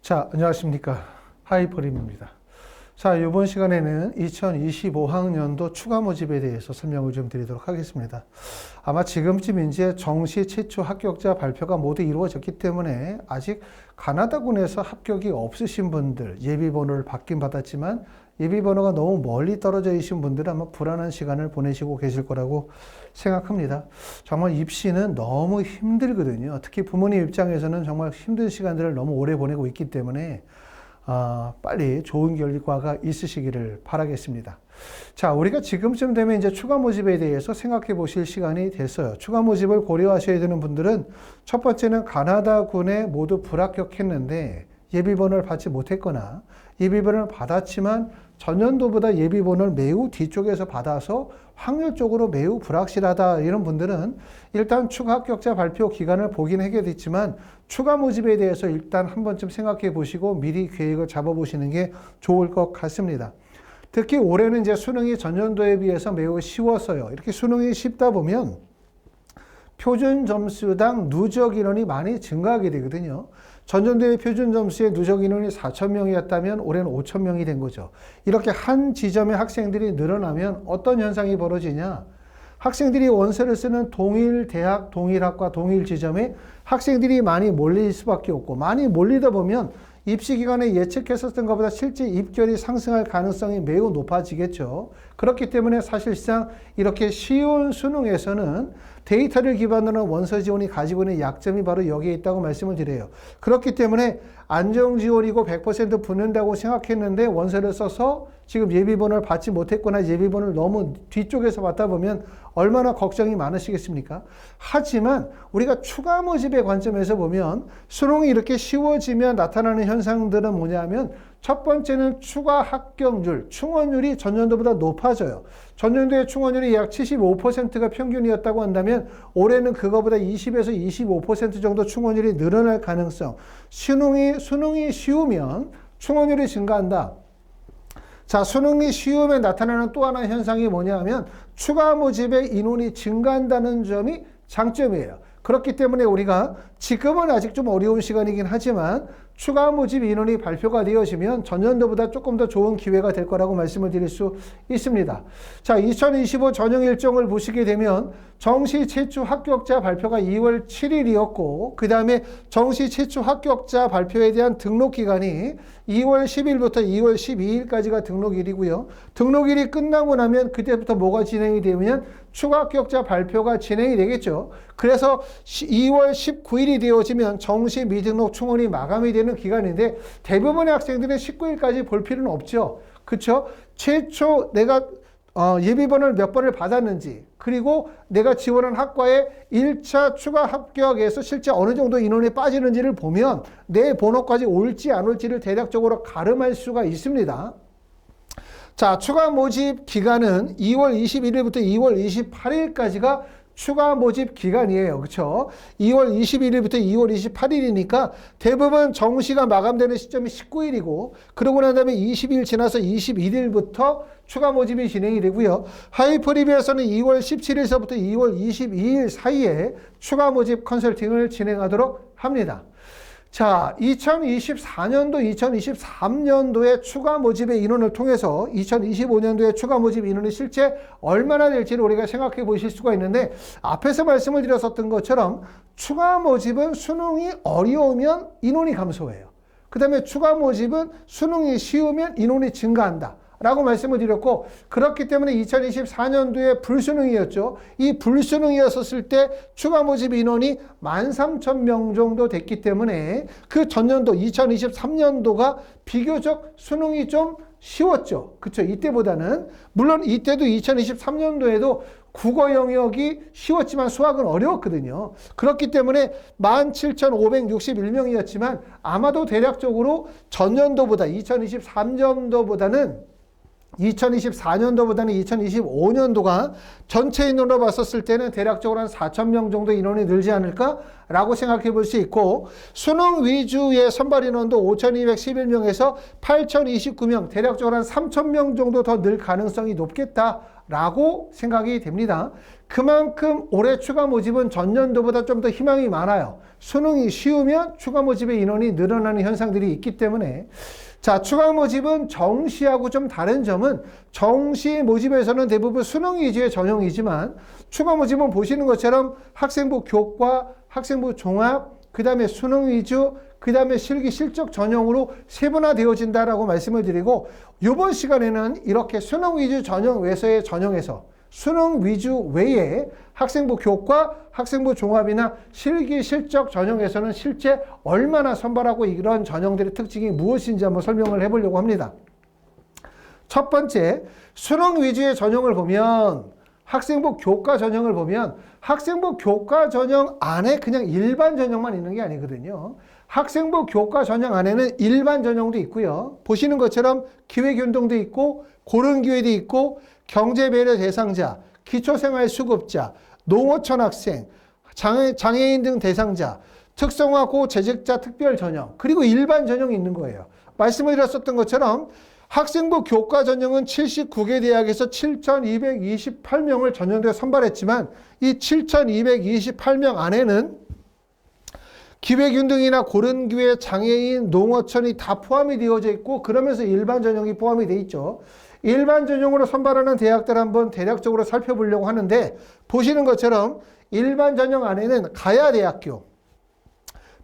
자, 안녕하십니까. 하이퍼림입니다. 자, 이번 시간에는 2025학년도 추가 모집에 대해서 설명을 좀 드리도록 하겠습니다. 아마 지금쯤 이제 정시 최초 합격자 발표가 모두 이루어졌기 때문에 아직 가나다군에서 합격이 없으신 분들, 예비번호를 받긴 받았지만 예비번호가 너무 멀리 떨어져 계신 분들은 아마 불안한 시간을 보내시고 계실 거라고 생각합니다. 정말 입시는 너무 힘들거든요. 특히 부모님 입장에서는 정말 힘든 시간들을 너무 오래 보내고 있기 때문에 빨리 좋은 결과가 있으시기를 바라겠습니다. 자, 우리가 지금쯤 되면 이제 추가 모집에 대해서 생각해 보실 시간이 됐어요. 추가 모집을 고려하셔야 되는 분들은 첫 번째는 가나다군에 모두 불합격했는데 예비번호를 받지 못했거나 예비번호를 받았지만 전년도보다 예비번호를 매우 뒤쪽에서 받아서 확률적으로 매우 불확실하다 이런 분들은 일단 추가 합격자 발표 기간을 보긴 하게 됐지만 추가 모집에 대해서 일단 한 번쯤 생각해 보시고 미리 계획을 잡아 보시는 게 좋을 것 같습니다. 특히 올해는 이제 수능이 전년도에 비해서 매우 쉬웠어요. 이렇게 수능이 쉽다 보면 표준 점수당 누적 인원이 많이 증가하게 되거든요. 전년도의 표준 점수의 누적 인원이 4,000명이었다면 올해는 5,000명이 된 거죠. 이렇게 한 지점의 학생들이 늘어나면 어떤 현상이 벌어지냐? 학생들이 원서를 쓰는 동일 대학, 동일 학과, 동일 지점에 학생들이 많이 몰릴 수밖에 없고 많이 몰리다 보면 입시 기간에 예측했었던 것보다 실제 입결이 상승할 가능성이 매우 높아지겠죠. 그렇기 때문에 사실상 이렇게 쉬운 수능에서는 데이터를 기반으로 한 원서 지원이 가지고 있는 약점이 바로 여기에 있다고 말씀을 드려요. 그렇기 때문에 안정 지원이고 100% 붙는다고 생각했는데 원서를 써서 지금 예비번호를 받지 못했거나 예비번호를 너무 뒤쪽에서 받다 보면 얼마나 걱정이 많으시겠습니까? 하지만 우리가 추가 모집의 관점에서 보면 수능이 이렇게 쉬워지면 나타나는 현상들은 뭐냐면 첫 번째는 추가 합격률, 충원율이 전년도보다 높아져요. 전년도의 충원율이 약 75%가 평균이었다고 한다면 올해는 그거보다 20에서 25% 정도 충원율이 늘어날 가능성. 수능이 쉬우면 충원율이 증가한다. 자, 수능이 쉬우면 나타나는 또 하나의 현상이 뭐냐면 추가 모집의 인원이 증가한다는 점이 장점이에요. 그렇기 때문에 우리가 지금은 아직 좀 어려운 시간이긴 하지만 추가 모집 인원이 발표가 되어지면 전년도보다 조금 더 좋은 기회가 될 거라고 말씀을 드릴 수 있습니다. 자, 2025 전형 일정을 보시게 되면 정시 최초 합격자 발표가 2월 7일이었고 그 다음에 정시 최초 합격자 발표에 대한 등록 기간이 2월 10일부터 2월 12일까지가 등록일이고요. 등록일이 끝나고 나면 그때부터 뭐가 진행이 되면 추가 합격자 발표가 진행이 되겠죠. 그래서 2월 19일이 되어지면 정시 미등록 충원이 마감이 되는 기간인데 대부분의 학생들은 19일까지 볼 필요는 없죠. 그렇죠? 최초 내가 예비번호를 몇 번을 받았는지 그리고 내가 지원한 학과에 1차 추가 합격에서 실제 어느 정도 인원이 빠지는지를 보면 내 번호까지 올지 안 올지를 대략적으로 가름할 수가 있습니다. 자, 추가 모집 기간은 2월 21일부터 2월 28일까지가 추가 모집 기간이에요. 그렇죠? 2월 21일부터 2월 28일이니까 대부분 정시가 마감되는 시점이 19일이고 그러고 난 다음에 20일 지나서 21일부터 추가 모집이 진행이 되고요. 하이퍼리비에서는 2월 17일서부터 2월 22일 사이에 추가 모집 컨설팅을 진행하도록 합니다. 자, 2024년도, 2023년도에 추가 모집의 인원을 통해서 2025년도에 추가 모집 인원이 실제 얼마나 될지를 우리가 생각해 보실 수가 있는데 앞에서 말씀을 드렸었던 것처럼 추가 모집은 수능이 어려우면 인원이 감소해요. 그 다음에 추가 모집은 수능이 쉬우면 인원이 증가한다. 라고 말씀을 드렸고 그렇기 때문에 2024년도에 불수능이었죠. 이 불수능이었을 때 추가 모집 인원이 13,000명 정도 됐기 때문에 그 전년도 2023년도가 비교적 수능이 좀 쉬웠죠. 그렇죠? 이때보다는 물론 이때도 2023년도에도 국어 영역이 쉬웠지만 수학은 어려웠거든요. 그렇기 때문에 17,561명이었지만 아마도 대략적으로 전년도보다 2023년도보다는 2025년도가 전체 인원으로 봤었을 때는 대략적으로 한 4,000명 정도 인원이 늘지 않을까라고 생각해 볼 수 있고 수능 위주의 선발 인원도 5,211명에서 8,029명 대략적으로 한 3,000명 정도 더 늘 가능성이 높겠다라고 생각이 됩니다. 그만큼 올해 추가 모집은 전년도보다 좀 더 희망이 많아요. 수능이 쉬우면 추가 모집의 인원이 늘어나는 현상들이 있기 때문에 자, 추가 모집은 정시하고 좀 다른 점은 정시 모집에서는 대부분 수능 위주의 전형이지만 추가 모집은 보시는 것처럼 학생부 교과, 학생부 종합, 그 다음에 수능 위주, 그 다음에 실기 실적 전형으로 세분화되어진다라고 말씀을 드리고 이번 시간에는 이렇게 수능 위주 전형 외서의 전형에서 수능 위주 외에 학생부 교과, 학생부 종합이나 실기 실적 전형에서는 실제 얼마나 선발하고 이런 전형들의 특징이 무엇인지 한번 설명을 해보려고 합니다. 첫 번째, 수능 위주의 전형을 보면 학생부 교과 전형을 보면 학생부 교과 전형 안에 그냥 일반 전형만 있는 게 아니거든요. 학생부 교과 전형 안에는 일반 전형도 있고요. 보시는 것처럼 기회균등도 있고 고른기회도 있고 경제배려 대상자, 기초생활수급자, 농어촌 학생, 장애인 등 대상자, 특성화 고재직자 특별 전형, 그리고 일반 전형이 있는 거예요. 말씀을 드렸었던 것처럼 학생부 교과 전형은 79개 대학에서 7,228명을 전년도에 선발했지만 이 7,228명 안에는 기회균등이나 고른기회, 장애인, 농어촌이 다 포함이 되어져 있고 그러면서 일반 전형이 포함이 돼 있죠. 일반 전형으로 선발하는 대학들 한번 대략적으로 살펴보려고 하는데 보시는 것처럼 일반 전형 안에는 가야대학교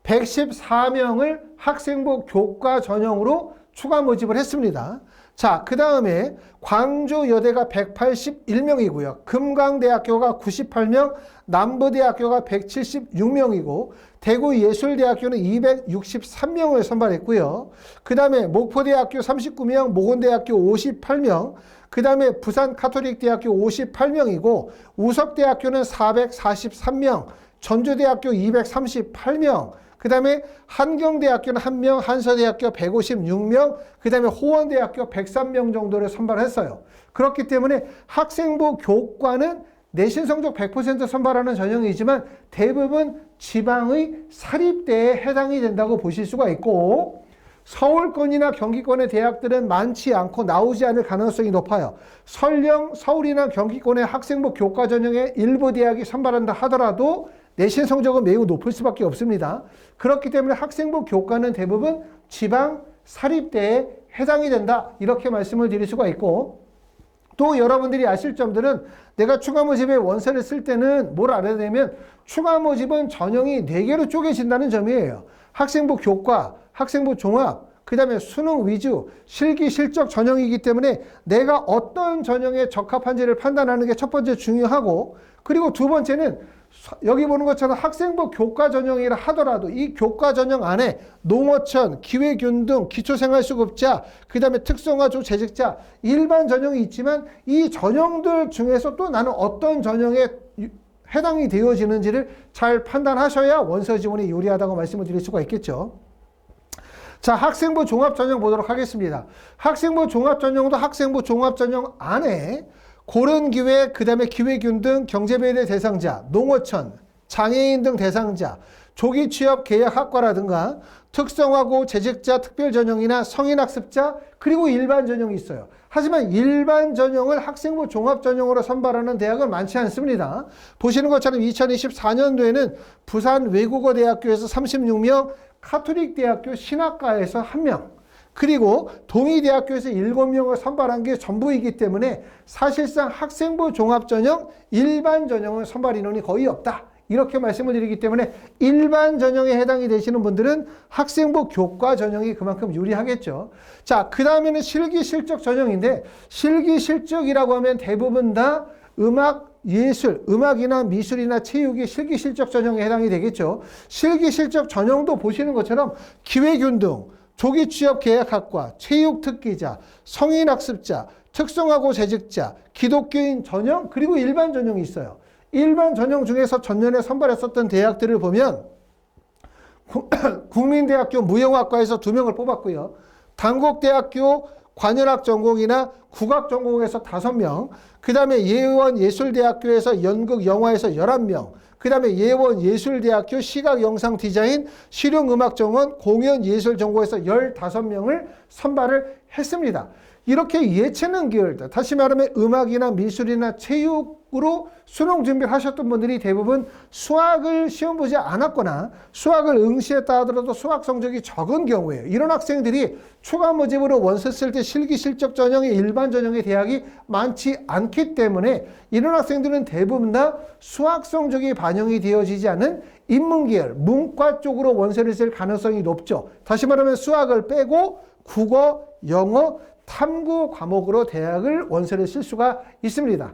114명을 학생부 교과 전형으로 추가 모집을 했습니다. 자, 그 다음에 광주여대가 181명이고요. 금강대학교가 98명, 남부대학교가 176명이고 대구예술대학교는 263명을 선발했고요. 그 다음에 목포대학교 39명, 모건대학교 58명, 그 다음에 부산카톨릭대학교 58명이고 우석대학교는 443명, 전주대학교 238명, 그 다음에 한경대학교는 1명, 한서대학교 156명, 그 다음에 호원대학교 103명 정도를 선발했어요. 그렇기 때문에 학생부 교과는 내신 성적 100% 선발하는 전형이지만 대부분 지방의 사립대에 해당이 된다고 보실 수가 있고 서울권이나 경기권의 대학들은 많지 않고 나오지 않을 가능성이 높아요. 설령 서울이나 경기권의 학생부 교과 전형에 일부 대학이 선발한다 하더라도 내신 성적은 매우 높을 수밖에 없습니다. 그렇기 때문에 학생부 교과는 대부분 지방 사립대에 해당이 된다. 이렇게 말씀을 드릴 수가 있고 또 여러분들이 아실 점들은 내가 추가 모집에 원서를 쓸 때는 뭘 알아야 되면 추가 모집은 전형이 4개로 쪼개진다는 점이에요. 학생부 교과, 학생부 종합, 그 다음에 수능 위주, 실기 실적 전형이기 때문에 내가 어떤 전형에 적합한지를 판단하는 게 첫 번째 중요하고 그리고 두 번째는 여기 보는 것처럼 학생부 교과 전형이라 하더라도 이 교과 전형 안에 농어촌, 기회균등, 기초생활수급자, 그 다음에 특성화조 재직자, 일반 전형이 있지만 이 전형들 중에서 또 나는 어떤 전형에 해당이 되어지는지를 잘 판단하셔야 원서 지원이 유리하다고 말씀을 드릴 수가 있겠죠. 자, 학생부 종합전형 보도록 하겠습니다. 학생부 종합전형도 학생부 종합전형 안에 고른기회, 그 다음에 기회균등, 경제배려 대상자, 농어촌, 장애인 등 대상자, 조기취업 계약학과라든가 특성화고 재직자 특별전형이나 성인학습자 그리고 일반 전형이 있어요. 하지만 일반 전형을 학생부 종합전형으로 선발하는 대학은 많지 않습니다. 보시는 것처럼 2024년도에는 부산 외국어대학교에서 36명, 카톨릭대학교 신학과에서 1명, 그리고 동의대학교에서 7명을 선발한 게 전부이기 때문에 사실상 학생부 종합전형, 일반 전형은 선발 인원이 거의 없다. 이렇게 말씀을 드리기 때문에 일반 전형에 해당이 되시는 분들은 학생부 교과 전형이 그만큼 유리하겠죠. 자, 그 다음에는 실기 실적 전형인데 실기 실적이라고 하면 대부분 다 음악, 예술, 음악이나 미술이나 체육이 실기 실적 전형에 해당이 되겠죠. 실기 실적 전형도 보시는 것처럼 기회균등, 조기취업 계약학과, 체육특기자, 성인학습자, 특성화고 재직자, 기독교인 전형, 그리고 일반 전형이 있어요. 일반 전형 중에서 전년에 선발했었던 대학들을 보면 국민대학교 무용학과에서 2명을 뽑았고요. 단국대학교 관현악 전공이나 국악 전공에서 5명, 그 다음에 예원예술대학교에서 연극 영화에서 11명, 그 다음에 예원예술대학교 시각영상디자인 실용음악정원 공연예술전공에서 15명을 선발을 했습니다. 이렇게 예체능 계열들, 다시 말하면 음악이나 미술이나 체육으로 수능 준비를 하셨던 분들이 대부분 수학을 시험 보지 않았거나 수학을 응시했다 하더라도 수학 성적이 적은 경우에요. 이런 학생들이 추가 모집으로 원서 쓸 때 실기 실적 전형의 일반 전형의 대학이 많지 않기 때문에 이런 학생들은 대부분 다 수학 성적이 반영이 되어지지 않은 인문계열, 문과 쪽으로 원서를 쓸 가능성이 높죠. 다시 말하면 수학을 빼고 국어, 영어, 탐구 과목으로 대학을 원서를 쓸 수가 있습니다.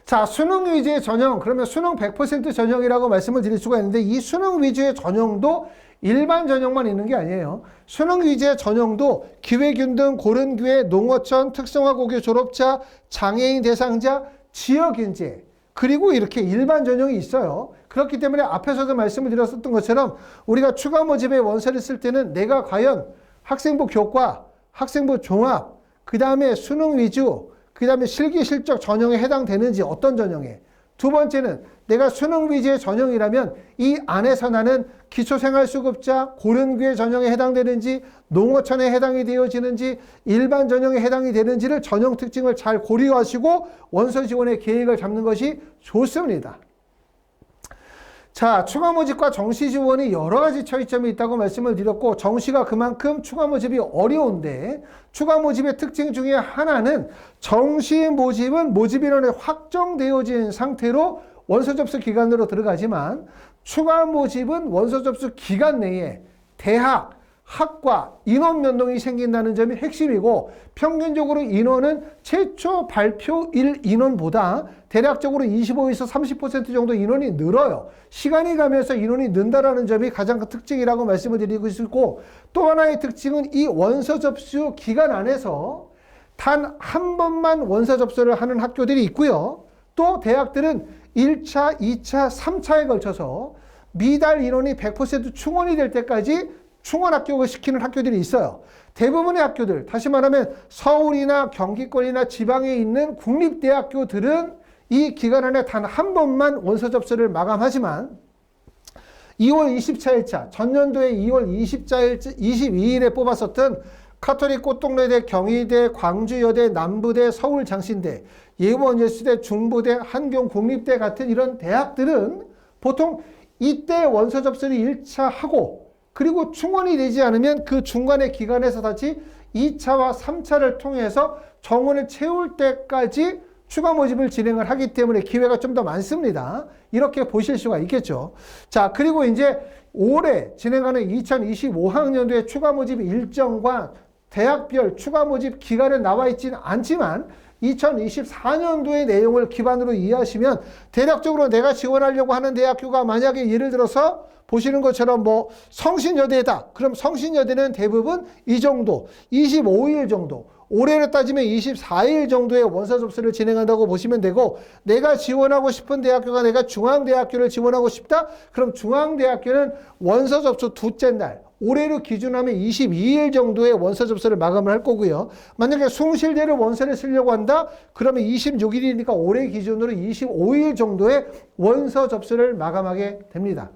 자, 수능 위주의 전형, 그러면 수능 100% 전형이라고 말씀을 드릴 수가 있는데 이 수능 위주의 전형도 일반 전형만 있는 게 아니에요. 수능 위주의 전형도 기회균등, 고른기회, 농어촌, 특성화고교 졸업자, 장애인 대상자, 지역인재, 그리고 이렇게 일반 전형이 있어요. 그렇기 때문에 앞에서도 말씀을 드렸었던 것처럼 우리가 추가 모집에 원서를 쓸 때는 내가 과연 학생부 교과, 학생부 종합, 그 다음에 수능 위주, 그 다음에 실기 실적 전형에 해당되는지 어떤 전형에. 두 번째는 내가 수능 위주의 전형이라면 이 안에서 나는 기초생활수급자, 고른기회 전형에 해당되는지, 농어촌에 해당이 되어지는지, 일반 전형에 해당이 되는지를 전형 특징을 잘 고려하시고 원서 지원의 계획을 잡는 것이 좋습니다. 자, 추가 모집과 정시 지원이 여러 가지 차이점이 있다고 말씀을 드렸고 정시가 그만큼 추가 모집이 어려운데 추가 모집의 특징 중에 하나는 정시 모집은 모집 인원이 확정되어진 상태로 원서 접수 기간으로 들어가지만 추가 모집은 원서 접수 기간 내에 대학, 학과, 인원 변동이 생긴다는 점이 핵심이고 평균적으로 인원은 최초 발표일 인원보다 대략적으로 25에서 30% 정도 인원이 늘어요. 시간이 가면서 인원이 는다라는 점이 가장 큰 특징이라고 말씀을 드리고 있고 또 하나의 특징은 이 원서 접수 기간 안에서 단 한 번만 원서 접수를 하는 학교들이 있고요. 또 대학들은 1차, 2차, 3차에 걸쳐서 미달 인원이 100% 충원이 될 때까지 충원 합격을 시키는 학교들이 있어요. 대부분의 학교들, 다시 말하면 서울이나 경기권이나 지방에 있는 국립대학교들은 이 기간 안에 단 한 번만 원서 접수를 마감하지만 2월 24일차, 전년도에 2월 22일에 뽑았었던 카톨릭 꽃동네대, 경희대, 광주여대, 남부대, 서울장신대, 예원예수대, 중부대, 한경국립대 같은 이런 대학들은 보통 이때 원서 접수를 1차 하고 그리고 충원이 되지 않으면 그 중간의 기간에서 다시 2차와 3차를 통해서 정원을 채울 때까지 추가 모집을 진행을 하기 때문에 기회가 좀 더 많습니다. 이렇게 보실 수가 있겠죠. 자, 그리고 이제 올해 진행하는 2025학년도의 추가 모집 일정과 대학별 추가 모집 기간은 나와 있지는 않지만 2024년도의 내용을 기반으로 이해하시면 대략적으로 내가 지원하려고 하는 대학교가 만약에 예를 들어서 보시는 것처럼 뭐 성신여대다. 그럼 성신여대는 대부분 이 정도, 25일 정도, 올해로 따지면 24일 정도의 원서 접수를 진행한다고 보시면 되고 내가 지원하고 싶은 대학교가 내가 중앙대학교를 지원하고 싶다? 그럼 중앙대학교는 원서 접수 둘째 날, 올해로 기준하면 22일 정도의 원서 접수를 마감을 할 거고요. 만약에 숭실대를 원서를 쓰려고 한다? 그러면 26일이니까 올해 기준으로 25일 정도의 원서 접수를 마감하게 됩니다.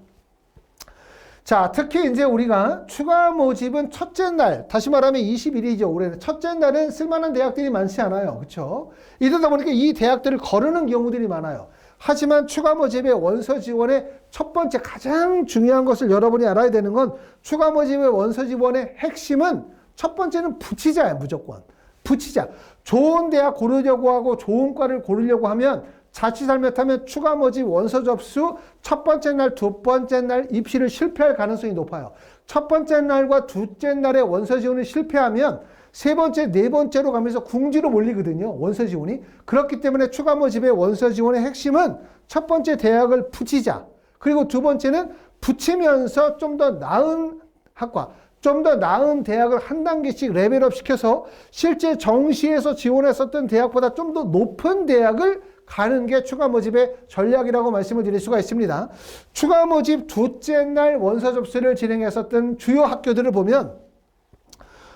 자, 특히 이제 우리가 추가 모집은 첫째 날, 다시 말하면 20일이죠. 올해는 첫째 날은 쓸만한 대학들이 많지 않아요. 그렇죠? 이러다 보니까 이 대학들을 거르는 경우들이 많아요. 하지만 추가 모집의 원서 지원의 첫 번째 가장 중요한 것을 여러분이 알아야 되는 건 추가 모집의 원서 지원의 핵심은 첫 번째는 붙이자예요. 무조건. 붙이자. 좋은 대학 고르려고 하고 좋은 과를 고르려고 하면 자칫 잘못하면 추가 모집 원서 접수 첫 번째 날, 두 번째 날 입시를 실패할 가능성이 높아요. 첫 번째 날과 둘째 날에 원서 지원을 실패하면 세 번째, 네 번째로 가면서 궁지로 몰리거든요. 원서 지원이. 그렇기 때문에 추가 모집의 원서 지원의 핵심은 첫 번째 대학을 붙이자. 그리고 두 번째는 붙이면서 좀 더 나은 학과, 좀 더 나은 대학을 한 단계씩 레벨업 시켜서 실제 정시에서 지원했었던 대학보다 좀 더 높은 대학을 가는 게 추가 모집의 전략이라고 말씀을 드릴 수가 있습니다. 추가 모집 둘째 날 원서 접수를 진행했었던 주요 학교들을 보면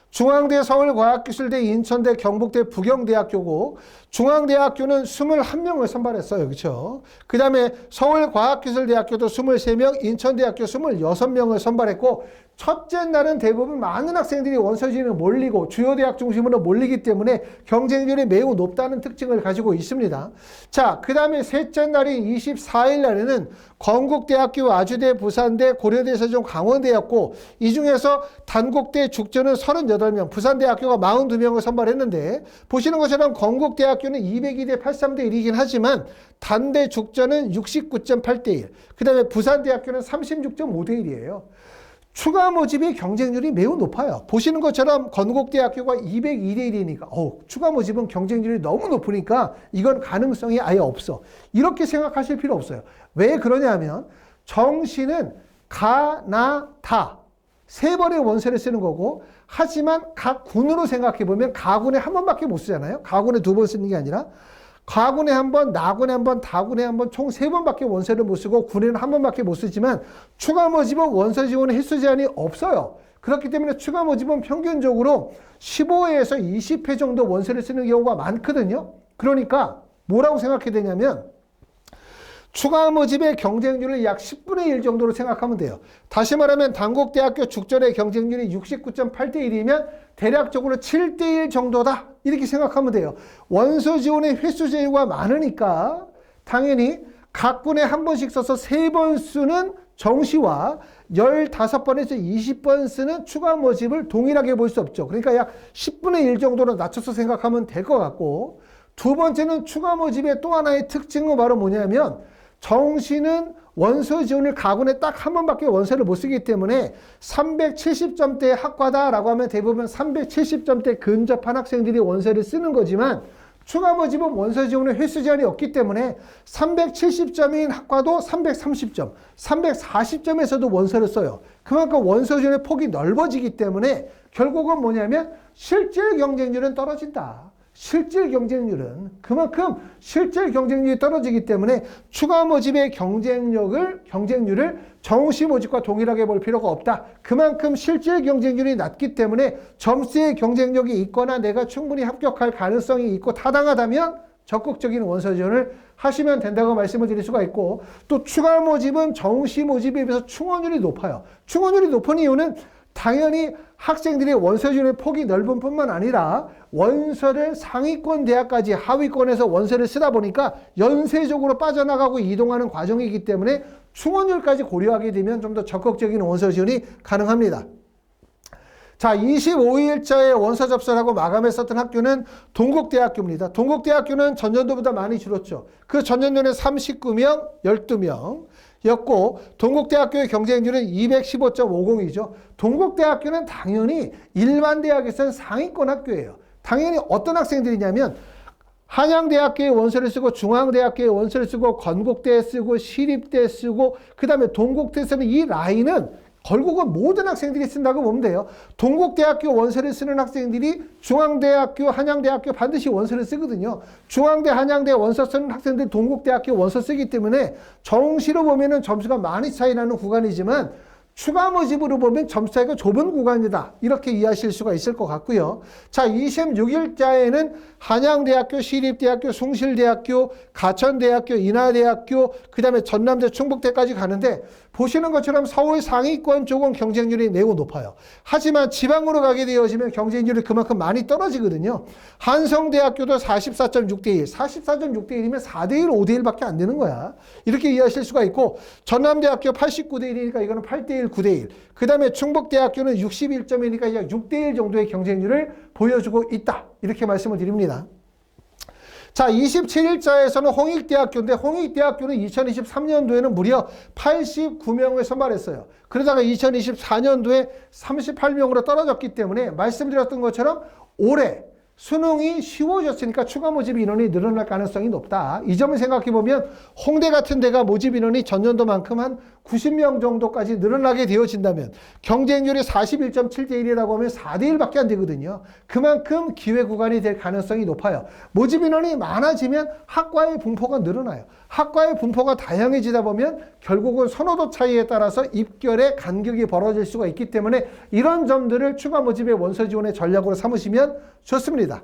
중앙대, 서울과학기술대, 인천대, 경북대, 부경대학교고 중앙대학교는 21명을 선발했어요. 그렇죠? 그 다음에 서울과학기술대학교도 23명, 인천대학교 26명을 선발했고 첫째 날은 대부분 많은 학생들이 원서 지원에 몰리고 주요 대학 중심으로 몰리기 때문에 경쟁률이 매우 높다는 특징을 가지고 있습니다. 자, 그 다음에 셋째 날인 24일 날에는 건국대학교, 아주대, 부산대, 고려대, 세종, 강원대였고 이 중에서 단국대 죽전은 38명, 부산대학교가 42명을 선발했는데 보시는 것처럼 건국대학교는 202대 83대 1이긴 하지만 단대 죽전은 69.8대 1, 그 다음에 부산대학교는 36.5대 1이에요. 추가 모집의 경쟁률이 매우 높아요. 보시는 것처럼 건국대학교가 202대 1이니까 추가 모집은 경쟁률이 너무 높으니까 이건 가능성이 아예 없어. 이렇게 생각하실 필요 없어요. 왜 그러냐면 정시는 가, 나, 다 세 번의 원서를 쓰는 거고 하지만 각 군으로 생각해 보면 가군에 한 번밖에 못 쓰잖아요. 가군에 두 번 쓰는 게 아니라 가군에 한 번, 나군에 한 번, 다군에 한 번, 총 세 번밖에 원서를 못 쓰고 군에는 한 번밖에 못 쓰지만 추가 모집은 원서 지원의 횟수 제한이 없어요. 그렇기 때문에 추가 모집은 평균적으로 15회에서 20회 정도 원서를 쓰는 경우가 많거든요. 그러니까 뭐라고 생각해야 되냐면 추가 모집의 경쟁률을 약 10분의 1 정도로 생각하면 돼요. 다시 말하면 단국대학교 죽전의 경쟁률이 69.8대 1이면 대략적으로 7대 1 정도다. 이렇게 생각하면 돼요. 원서 지원의 횟수 제한이 많으니까 당연히 각 군에 한 번씩 써서 3번 쓰는 정시와 15번에서 20번 쓰는 추가 모집을 동일하게 볼 수 없죠. 그러니까 약 10분의 1 정도로 낮춰서 생각하면 될 것 같고 두 번째는 추가 모집의 또 하나의 특징은 바로 뭐냐면 정시는 원서 지원을 가군에 딱 한 번밖에 원서를 못 쓰기 때문에 370점대 학과다라고 하면 대부분 370점대 근접한 학생들이 원서를 쓰는 거지만 추가 모집은 원서 지원의 횟수 제한이 없기 때문에 370점인 학과도 330점, 340점에서도 원서를 써요. 그만큼 원서 지원의 폭이 넓어지기 때문에 결국은 뭐냐면 실질 경쟁률은 떨어진다. 실질 경쟁률은 그만큼 실질 경쟁률이 떨어지기 때문에 추가 모집의 경쟁률을 정시 모집과 동일하게 볼 필요가 없다. 그만큼 실질 경쟁률이 낮기 때문에 점수의 경쟁력이 있거나 내가 충분히 합격할 가능성이 있고 타당하다면 적극적인 원서 지원을 하시면 된다고 말씀을 드릴 수가 있고 또 추가 모집은 정시 모집에 비해서 충원율이 높아요. 충원율이 높은 이유는 당연히 학생들의 원서 지원의 폭이 넓은 뿐만 아니라 원서를 상위권 대학까지 하위권에서 원서를 쓰다 보니까 연쇄적으로 빠져나가고 이동하는 과정이기 때문에 충원율까지 고려하게 되면 좀 더 적극적인 원서 지원이 가능합니다. 자, 25일자에 원서 접수를 하고 마감했었던 학교는 동국대학교입니다. 동국대학교는 전년도보다 많이 줄었죠. 그 전년도는 39명, 12명. 였고 동국대학교의 경쟁률은 215.50이죠. 동국대학교는 당연히 일반 대학에서는 상위권 학교예요. 당연히 어떤 학생들이냐면 한양대학교에 원서를 쓰고 중앙대학교에 원서를 쓰고 건국대에 쓰고 시립대에 쓰고 그 다음에 동국대에 쓰는 이 라인은 결국은 모든 학생들이 쓴다고 보면 돼요. 동국대학교 원서를 쓰는 학생들이 중앙대학교, 한양대학교 반드시 원서를 쓰거든요. 중앙대, 한양대 원서 쓰는 학생들이 동국대학교 원서 쓰기 때문에 정시로 보면은 점수가 많이 차이 나는 구간이지만 추가 모집으로 보면 점수 차이가 좁은 구간이다. 이렇게 이해하실 수가 있을 것 같고요. 자, 26일자에는 한양대학교, 시립대학교, 숭실대학교, 가천대학교, 인하대학교, 그 다음에 전남대, 충북대까지 가는데 보시는 것처럼 서울 상위권 쪽은 경쟁률이 매우 높아요. 하지만 지방으로 가게 되어지면 경쟁률이 그만큼 많이 떨어지거든요. 한성대학교도 44.6대 1, 44.6대 1이면 4대 1, 5대 1밖에 안 되는 거야. 이렇게 이해하실 수가 있고 전남대학교 89대 1이니까 이거는 8대 1, 9대 1. 그 다음에 충북대학교는 61점이니까 약 6대 1 정도의 경쟁률을 보여주고 있다. 이렇게 말씀을 드립니다. 자, 27일자에서는 홍익대학교인데 홍익대학교는 2023년도에는 무려 89명을 선발했어요. 그러다가 2024년도에 38명으로 떨어졌기 때문에 말씀드렸던 것처럼 올해 수능이 쉬워졌으니까 추가 모집 인원이 늘어날 가능성이 높다. 이 점을 생각해보면 홍대 같은 데가 모집 인원이 전년도만큼 한 90명 정도까지 늘어나게 되어진다면 경쟁률이 41.7대 1이라고 하면 4대 1밖에 안 되거든요. 그만큼 기회 구간이 될 가능성이 높아요. 모집 인원이 많아지면 학과의 분포가 늘어나요. 학과의 분포가 다양해지다 보면 결국은 선호도 차이에 따라서 입결의 간격이 벌어질 수가 있기 때문에 이런 점들을 추가 모집의 원서 지원의 전략으로 삼으시면 좋습니다.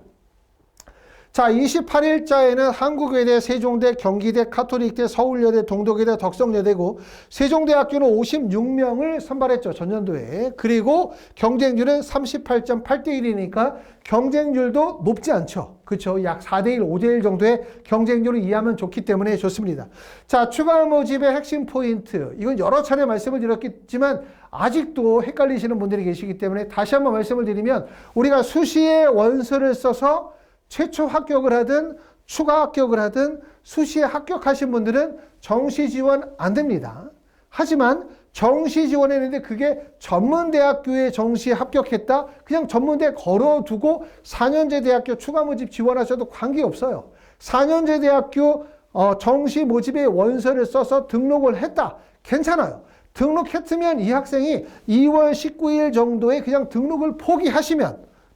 자, 28일자에는 한국외대, 세종대, 경기대, 카톨릭대, 서울여대, 동덕여대, 덕성여대고 세종대학교는 56명을 선발했죠. 전년도에. 그리고 경쟁률은 38.8대 1이니까 경쟁률도 높지 않죠. 그렇죠. 약 4대 1, 5대 1 정도의 경쟁률을 이해하면 좋기 때문에 좋습니다. 자, 추가 모집의 핵심 포인트. 이건 여러 차례 말씀을 드렸겠지만 아직도 헷갈리시는 분들이 계시기 때문에 다시 한번 말씀을 드리면 우리가 수시에 원서를 써서 최초 합격을 하든 추가 합격을 하든 수시에 합격하신 분들은 정시 지원 안 됩니다. 하지만 정시 지원했는데 그게 전문대학교에 정시에 합격했다? 그냥 전문대 걸어두고 4년제 대학교 추가 모집 지원하셔도 관계없어요. 4년제 대학교 정시 모집에 원서를 써서 등록을 했다. 괜찮아요. 등록했으면 이 학생이 2월 19일 정도에 그냥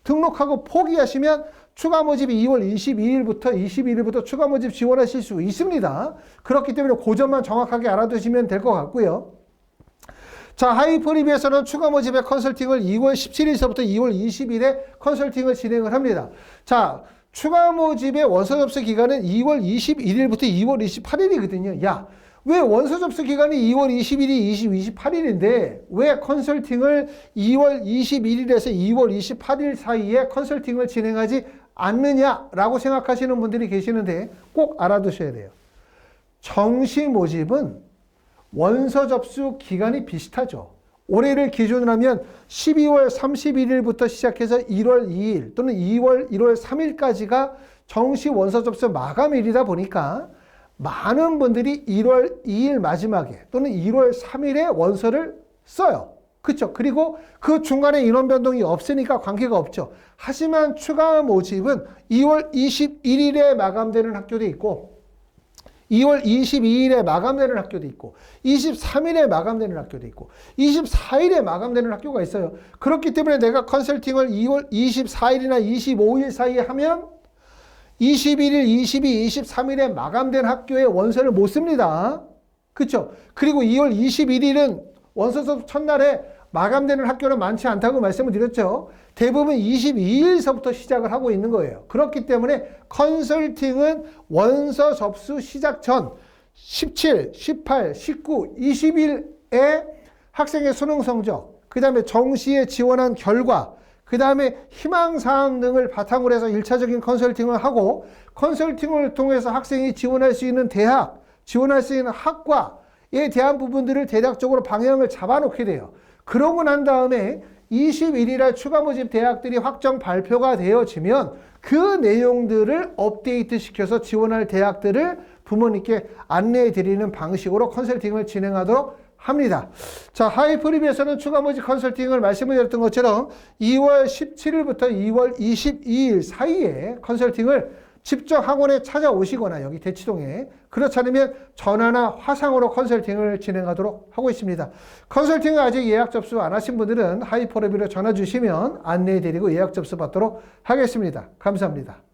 등록하고 포기하시면 추가 모집이 2월 22일부터 추가 모집 지원하실 수 있습니다. 그렇기 때문에 그 점만 정확하게 알아두시면 될 것 같고요. 자, 하이퍼리비에서는 추가 모집의 컨설팅을 2월 17일서부터 2월 20일에 컨설팅을 진행을 합니다. 자, 추가 모집의 원서 접수 기간은 2월 21일부터 2월 28일이거든요. 야, 왜 원서 접수 기간이 2월 20일이 28일인데 왜 컨설팅을 2월 21일에서 2월 28일 사이에 컨설팅을 진행하지 않느냐라고 생각하시는 분들이 계시는데 꼭 알아두셔야 돼요. 정시 모집은 원서 접수 기간이 비슷하죠. 올해를 기준으로 하면 12월 31일부터 시작해서 1월 2일 또는 1월 3일까지가 정시 원서 접수 마감일이다 보니까 많은 분들이 1월 2일 마지막에 또는 1월 3일에 원서를 써요. 그렇죠? 그리고 그 중간에 인원 변동이 없으니까 관계가 없죠. 하지만 추가 모집은 2월 21일에 마감되는 학교도 있고 2월 22일에 마감되는 학교도 있고 23일에 마감되는 학교도 있고 24일에 마감되는 학교가 있어요. 그렇기 때문에 내가 컨설팅을 2월 24일이나 25일 사이에 하면 21일, 22, 23일에 마감된 학교에 원서를 못 씁니다. 그렇죠? 그리고 2월 21일은 원서 접수 첫날에 마감되는 학교는 많지 않다고 말씀을 드렸죠. 대부분 22일서부터 시작을 하고 있는 거예요. 그렇기 때문에 컨설팅은 원서 접수 시작 전 17, 18, 19, 20일에 학생의 수능 성적, 그 다음에 정시에 지원한 결과, 그 다음에 희망사항 등을 바탕으로 해서 1차적인 컨설팅을 하고 컨설팅을 통해서 학생이 지원할 수 있는 대학, 지원할 수 있는 학과에 대한 부분들을 대략적으로 방향을 잡아놓게 돼요. 그러고 난 다음에 21일에 추가 모집 대학들이 확정 발표가 되어지면 그 내용들을 업데이트 시켜서 지원할 대학들을 부모님께 안내해 드리는 방식으로 컨설팅을 진행하도록 합니다. 자, 하이프리비에서는 추가 모집 컨설팅을 말씀을 드렸던 것처럼 2월 17일부터 2월 22일 사이에 컨설팅을 직접 학원에 찾아오시거나 여기 대치동에 그렇지 않으면 전화나 화상으로 컨설팅을 진행하도록 하고 있습니다. 컨설팅을 아직 예약 접수 안 하신 분들은 하이퍼리비로 전화 주시면 안내해 드리고 예약 접수 받도록 하겠습니다. 감사합니다.